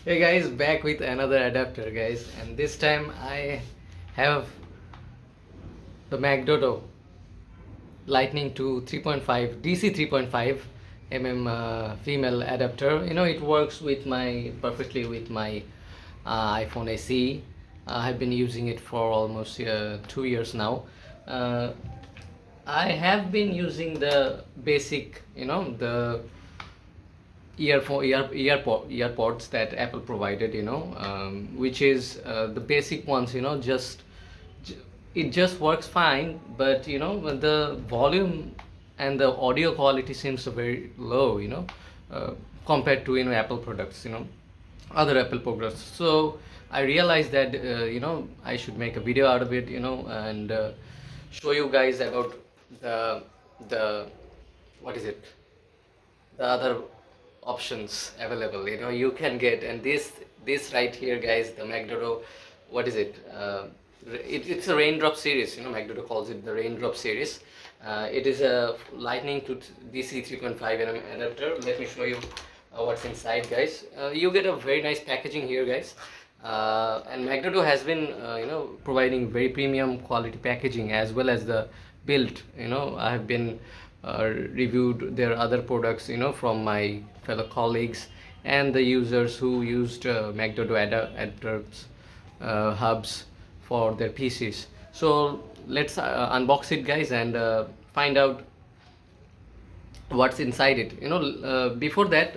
Hey guys, back with another adapter guys, and this time I have the Mcdodo Lightning to 3.5 DC 3.5 mm female adapter. It works with my perfectly with my iPhone SE. I have been using it for almost 2 years now. Uh, I have been using the basic, the earpods that Apple provided, which is the basic ones, it just works fine, but the volume and the audio quality seems very low, uh, compared to Apple products, other Apple products. So I realized that I should make a video out of it, and show you guys about the the what is it the other options available, you can get. And this right here guys, the Mcdodo, what is it, it's a raindrop series, Mcdodo calls it the raindrop series. It is a lightning to DC 3.5 mm adapter. Let me show you what's inside guys. You get a very nice packaging here guys. And Mcdodo has been providing very premium quality packaging as well as the build. I have been reviewed their other products, from my fellow colleagues and the users who used Mcdodo adapters, hubs for their PCs. So let's unbox it guys, and find out what's inside it. Before that,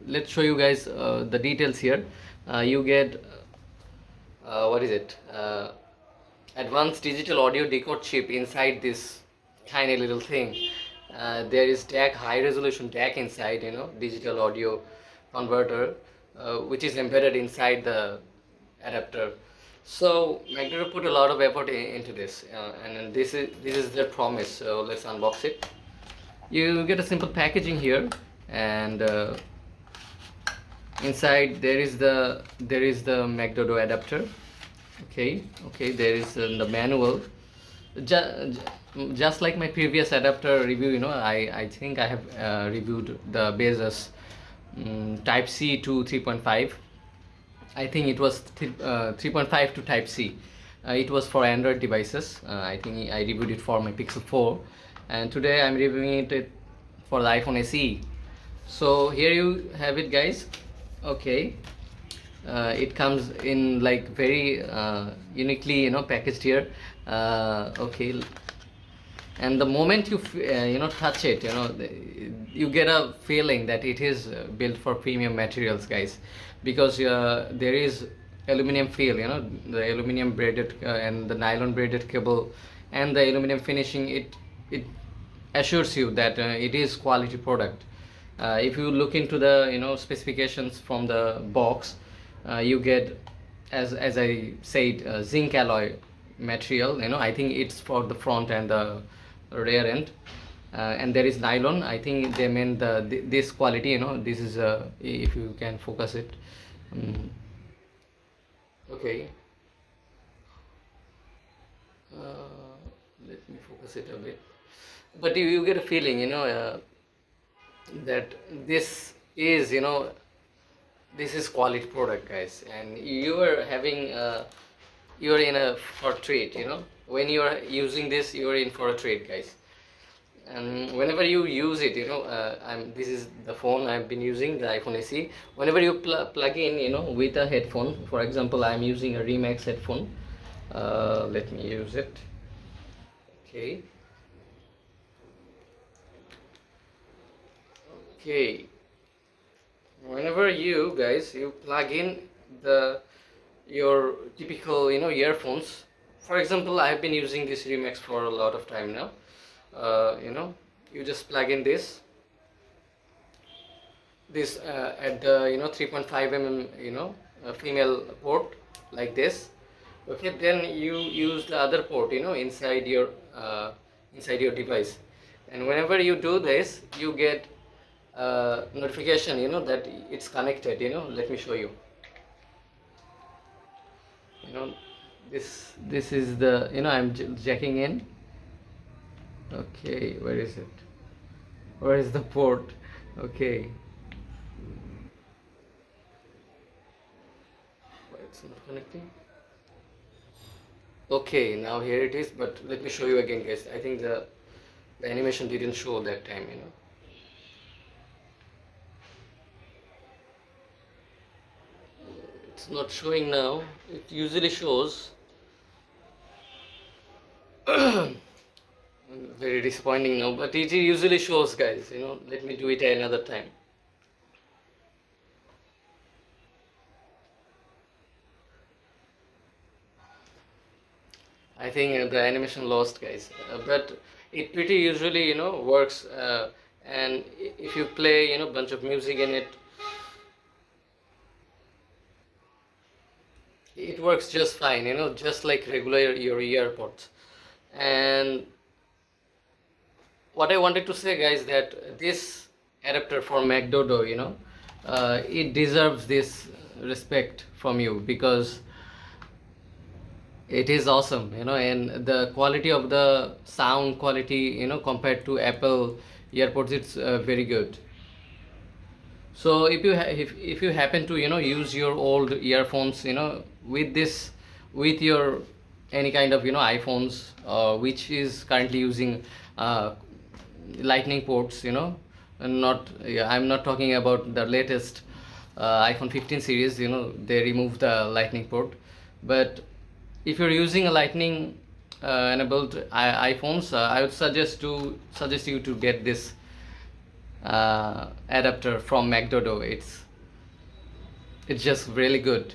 let's show you guys the details here. You get what is it advanced digital audio decode chip inside this tiny little thing. There is DAC, high resolution DAC inside, digital audio converter, which is embedded inside the adapter. So Mcdodo put a lot of effort into this, and this is their promise. So let's unbox it. You get a simple packaging here, and inside there is the Mcdodo adapter. Okay, there is the manual. Just like my previous adapter review, I think I have reviewed the Bezos Type C to 3.5. I think it was 3.5 to Type C. It was for Android devices. I think I reviewed it for my Pixel 4, and today I'm reviewing it for the iPhone SE. So here you have it guys. Okay, it comes in like very uniquely, packaged here. Okay, and the moment you touch it, you get a feeling that it is built for premium materials guys, because there is aluminum feel, the aluminum braided and the nylon braided cable, and the aluminum finishing. It assures you that it is quality product. If you look into the specifications from the box, you get, as I said, zinc alloy material. I think it's for the front and the rear end, and there is nylon. I think they meant this quality. This is if you can focus it. Okay, let me focus it a bit. But you get a feeling, that this is quality product guys, and you are having you're in a for treat. When you are using this, you are in for a treat guys. And whenever you use it, this is the phone I've been using, the iPhone SE. Whenever you plug in, with a headphone, for example, I'm using a Remax headphone. Let me use it. Okay. Okay, whenever you guys plug in the your typical earphones. For example, I have been using this Remax for a lot of time now. You just plug in this at the 3.5 mm female port, like this. Okay, then you use the other port inside your device, and whenever you do this, you get notification, that it's connected. Let me show you. you know this is the, I'm jacking in. Okay, where is it? Where is the port? Okay, It's not connecting. Okay, now here it is, but let me show you again, guys. I think the animation didn't show that time, you know. It's not showing now. It usually shows. Very disappointing now, but it usually shows, guys, you know. Let me do it another time. I think the animation lost, guys, but it pretty usually, you know, works. And if you play, you know, bunch of music in it, it works just fine, you know, just like regular your earpods. And what I wanted to say, guys, that this adapter for Mcdodo, you know, it deserves this respect from you, because it is awesome, you know, and the quality of the sound quality, you know, compared to Apple earpods, it's very good. So if you happen to, you know, use your old earphones, you know, with this, with your any kind of, you know, iPhones, which is currently using uh, lightning ports, you know, and not, yeah, I'm not talking about the latest iPhone 15 series, you know, they removed the lightning port. But if you're using a lightning enabled iPhones, I would suggest you to get this adapter from Mcdodo. It's just really good.